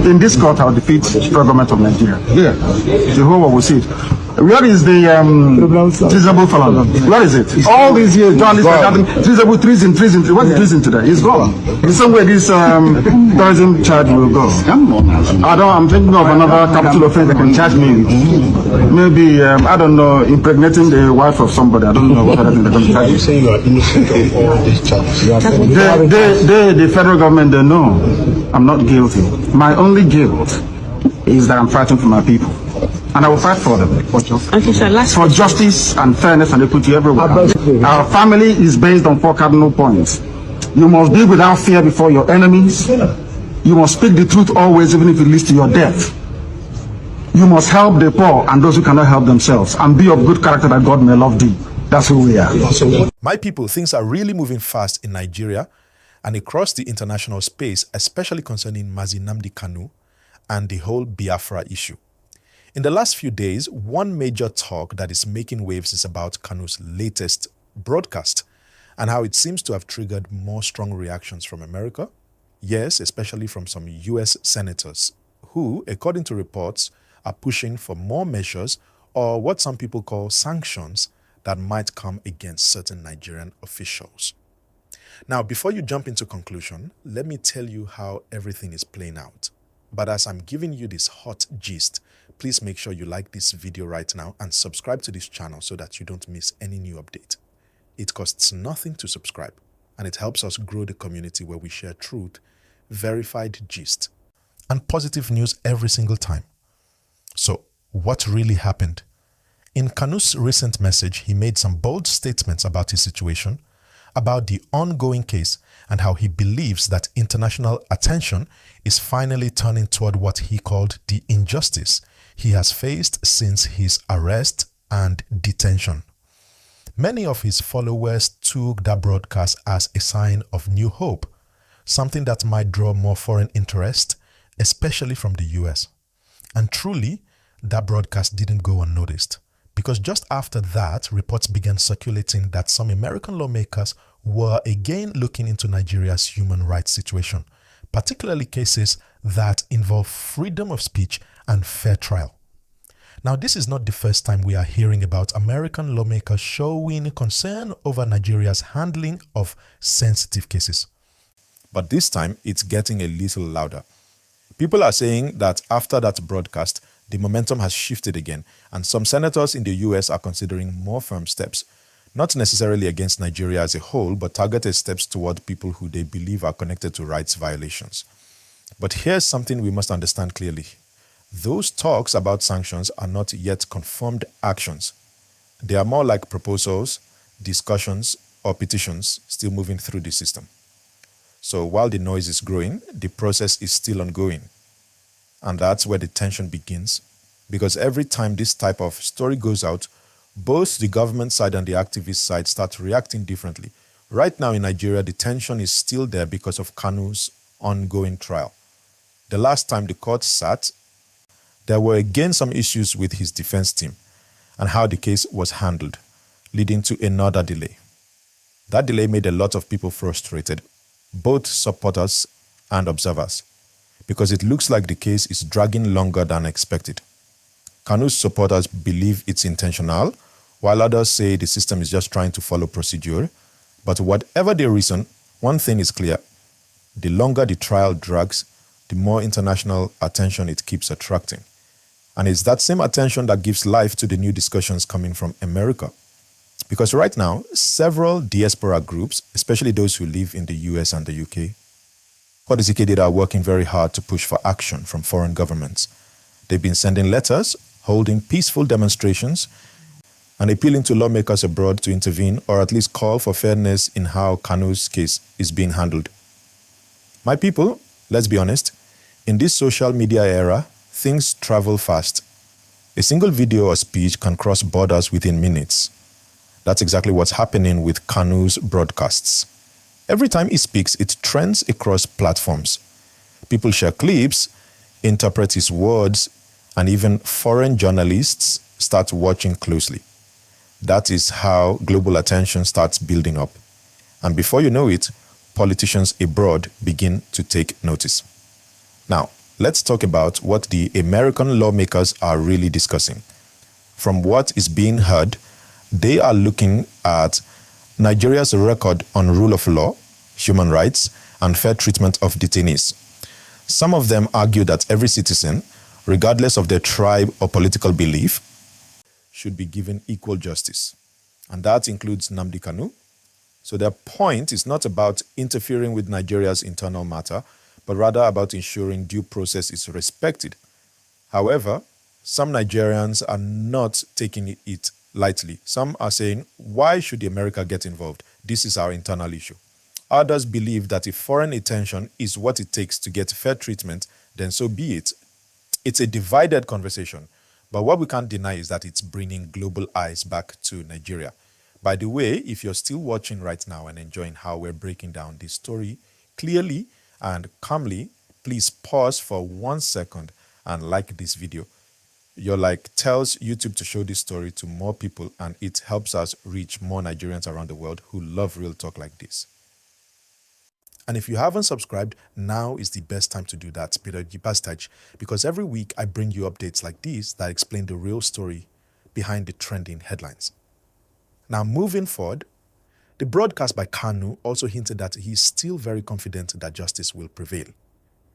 In this court, I'll defeat the federal government of Nigeria. Yeah. The whole world will see it. Where is the treasonable felon? Where is it? All these years, journalists are gathering treasonable, treason. What's the treason today? It's gone. In some way, this terrorism charge will go. I'm thinking of another capital offense that can charge me with. Maybe, I don't know, impregnating the wife of somebody. I don't know what other thing they're going to charge. You say you are innocent of all these charges. The federal government, they know I'm not guilty. My only guilt is that I'm fighting for my people. And I will fight for them. Okay, sir, for justice and fairness and equity everywhere. Our family is based on 4 cardinal points. You must be without fear before your enemies. You must speak the truth always, even if it leads to your death. You must help the poor and those who cannot help themselves, and be of good character that God may love thee. That's who we are. My people, things are really moving fast in Nigeria and across the international space, especially concerning Mazi Nnamdi Kanu and the whole Biafra issue. In the last few days, one major talk that is making waves is about Kanu's latest broadcast and how it seems to have triggered more strong reactions from America. Yes, especially from some US senators who, according to reports, are pushing for more measures or what some people call sanctions that might come against certain Nigerian officials. Now, before you jump into conclusion, let me tell you how everything is playing out. But as I'm giving you this hot gist, please make sure you like this video right now and subscribe to this channel so that you don't miss any new update. It costs nothing to subscribe, and it helps us grow the community where we share truth, verified gist, and positive news every single time. So, what really happened? In Kanu's recent message, he made some bold statements about his situation, about the ongoing case, and how he believes that international attention is finally turning toward what he called the injustice he has faced since his arrest and detention. Many of his followers took that broadcast as a sign of new hope, something that might draw more foreign interest, especially from the US. And truly, that broadcast didn't go unnoticed, because just after that, reports began circulating that some American lawmakers were again looking into Nigeria's human rights situation, particularly cases that involve freedom of speech and fair trial. Now, this is not the first time we are hearing about American lawmakers showing concern over Nigeria's handling of sensitive cases. But this time, it's getting a little louder. People are saying that after that broadcast, the momentum has shifted again, and some senators in the US are considering more firm steps, not necessarily against Nigeria as a whole, but targeted steps toward people who they believe are connected to rights violations. But here's something we must understand clearly. Those talks about sanctions are not yet confirmed actions. They are more like proposals, discussions, or petitions still moving through the system. So while the noise is growing, the process is still ongoing. And that's where the tension begins, because every time this type of story goes out, both the government side and the activist side start reacting differently. Right now in Nigeria, the tension is still there because of Kanu's ongoing trial. The last time the court sat, there were again some issues with his defense team and how the case was handled, leading to another delay. That delay made a lot of people frustrated, both supporters and observers, because it looks like the case is dragging longer than expected. Kanu's supporters believe it's intentional, while others say the system is just trying to follow procedure. But whatever the reason, one thing is clear. The longer the trial drags, the more international attention it keeps attracting. And it's that same attention that gives life to the new discussions coming from America. Because right now, several diaspora groups, especially those who live in the US and the UK, are working very hard to push for action from foreign governments. They've been sending letters, holding peaceful demonstrations, and appealing to lawmakers abroad to intervene or at least call for fairness in how Kanu's case is being handled. My people, let's be honest, in this social media era, things travel fast. A single video or speech can cross borders within minutes. That's exactly what's happening with Kanu's broadcasts. Every time he speaks, it trends across platforms. People share clips, interpret his words, and even foreign journalists start watching closely. That is how global attention starts building up. And before you know it, politicians abroad begin to take notice. Now, let's talk about what the American lawmakers are really discussing. From what is being heard, they are looking at Nigeria's record on rule of law, human rights, and fair treatment of detainees. Some of them argue that every citizen, regardless of their tribe or political belief, should be given equal justice. And that includes Nnamdi Kanu. So their point is not about interfering with Nigeria's internal matter, but rather about ensuring due process is respected. However, some Nigerians are not taking it lightly. Some are saying, why should America get involved? This is our internal issue. Others believe that if foreign attention is what it takes to get fair treatment, then so be it. It's a divided conversation, but what we can't deny is that it's bringing global eyes back to Nigeria. By the way, if you're still watching right now and enjoying how we're breaking down this story clearly and calmly, please pause for 1 second and like this video. Your like tells YouTube to show this story to more people, and it helps us reach more Nigerians around the world who love real talk like this. And if you haven't subscribed, now is the best time to do that, because every week I bring you updates like these that explain the real story behind the trending headlines. Now, moving forward, the broadcast by Kanu also hinted that he is still very confident that justice will prevail.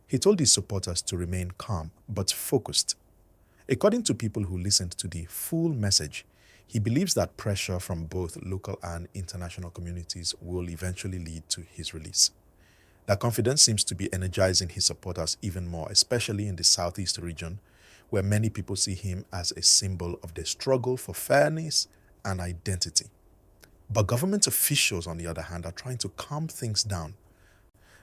He told his supporters to remain calm but focused. According to people who listened to the full message, he believes that pressure from both local and international communities will eventually lead to his release. That confidence seems to be energizing his supporters even more, especially in the Southeast region, where many people see him as a symbol of the struggle for fairness and identity. But government officials, on the other hand, are trying to calm things down,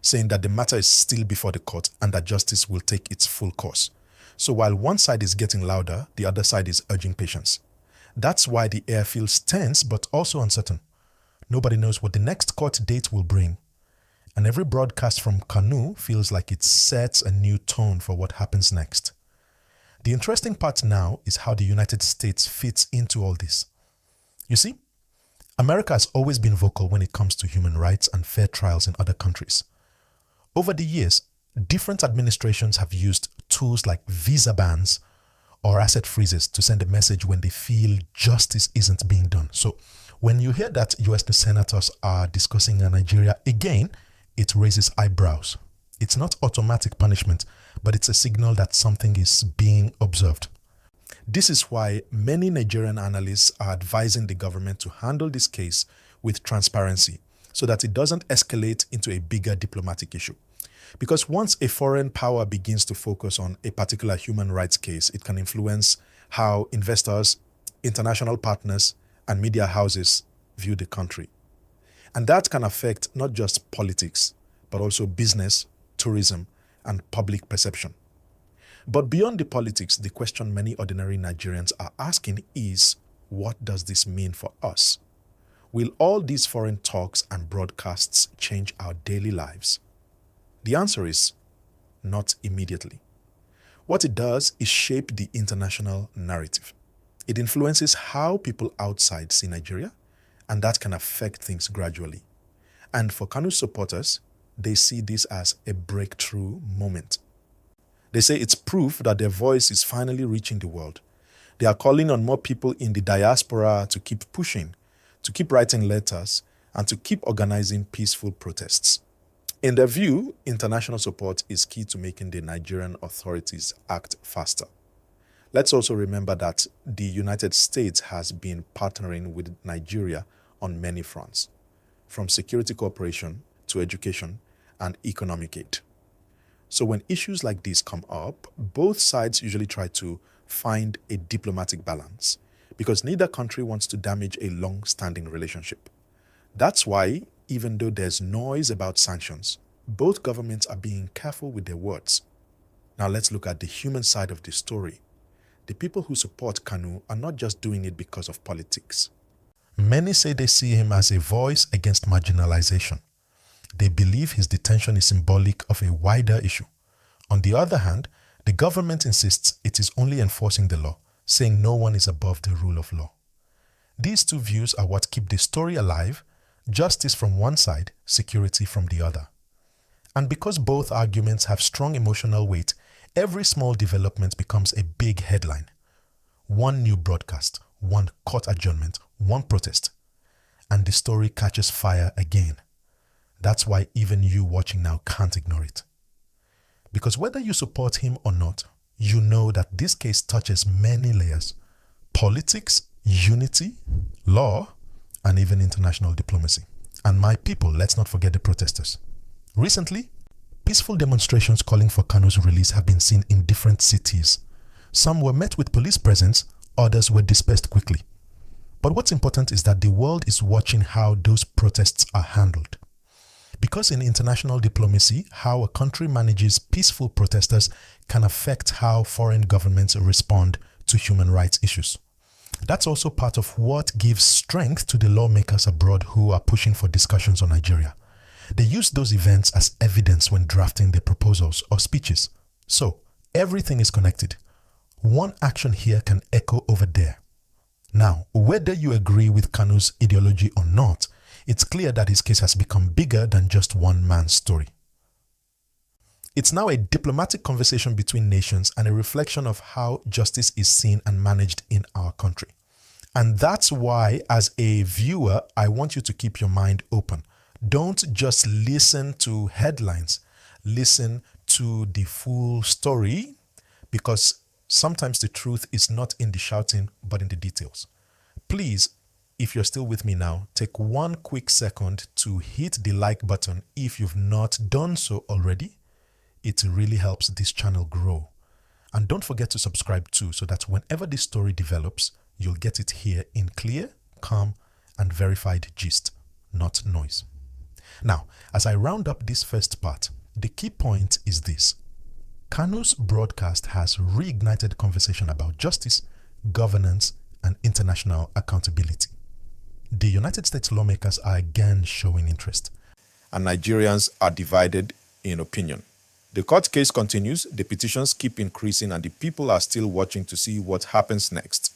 saying that the matter is still before the court and that justice will take its full course. So while one side is getting louder, the other side is urging patience. That's why the air feels tense but also uncertain. Nobody knows what the next court date will bring. And every broadcast from Kanu feels like it sets a new tone for what happens next. The interesting part now is how the United States fits into all this. You see, America has always been vocal when it comes to human rights and fair trials in other countries. Over the years, different administrations have used tools like visa bans or asset freezes to send a message when they feel justice isn't being done. So when you hear that US senators are discussing Nigeria again, it raises eyebrows. It's not automatic punishment, but it's a signal that something is being observed. This is why many Nigerian analysts are advising the government to handle this case with transparency so that it doesn't escalate into a bigger diplomatic issue. Because once a foreign power begins to focus on a particular human rights case, it can influence how investors, international partners, and media houses view the country. And that can affect not just politics, but also business, tourism, and public perception. But beyond the politics, the question many ordinary Nigerians are asking is, what does this mean for us? Will all these foreign talks and broadcasts change our daily lives? The answer is, not immediately. What it does is shape the international narrative. It influences how people outside see Nigeria, and that can affect things gradually. And for Kanu supporters, they see this as a breakthrough moment. They say it's proof that their voice is finally reaching the world. They are calling on more people in the diaspora to keep pushing, to keep writing letters, and to keep organizing peaceful protests. In their view, international support is key to making the Nigerian authorities act faster. Let's also remember that the United States has been partnering with Nigeria on many fronts, from security cooperation to education and economic aid. So when issues like these come up, both sides usually try to find a diplomatic balance because neither country wants to damage a long-standing relationship. That's why, even though there's noise about sanctions, both governments are being careful with their words. Now let's look at the human side of this story. The people who support Kanu are not just doing it because of politics. Many say they see him as a voice against marginalization. They believe his detention is symbolic of a wider issue. On the other hand, the government insists it is only enforcing the law, saying no one is above the rule of law. These two views are what keep the story alive, justice from one side, security from the other. And because both arguments have strong emotional weight, every small development becomes a big headline. One new broadcast, one court adjournment, one protest, and the story catches fire again. That's why even you watching now can't ignore it. Because whether you support him or not, you know that this case touches many layers: politics, unity, law, and even international diplomacy. And my people, let's not forget the protesters. Recently, peaceful demonstrations calling for Kanu's release have been seen in different cities. Some were met with police presence, others were dispersed quickly. But what's important is that the world is watching how those protests are handled. Because in international diplomacy, how a country manages peaceful protesters can affect how foreign governments respond to human rights issues. That's also part of what gives strength to the lawmakers abroad who are pushing for discussions on Nigeria. They use those events as evidence when drafting their proposals or speeches. So, everything is connected. One action here can echo over there. Now, whether you agree with Kanu's ideology or not, it's clear that his case has become bigger than just one man's story. It's now a diplomatic conversation between nations and a reflection of how justice is seen and managed in our country. And that's why, as a viewer, I want you to keep your mind open. Don't just listen to headlines. Listen to the full story, because sometimes the truth is not in the shouting, but in the details. Please, if you're still with me now, take one quick second to hit the like button if you've not done so already. It really helps this channel grow. And don't forget to subscribe too, so that whenever this story develops, you'll get it here in clear, calm, and verified gist, not noise. Now, as I round up this first part, the key point is this: Kanu's broadcast has reignited conversation about justice, governance, and international accountability. The United States lawmakers are again showing interest, and Nigerians are divided in opinion. The court case continues, the petitions keep increasing, and the people are still watching to see what happens next.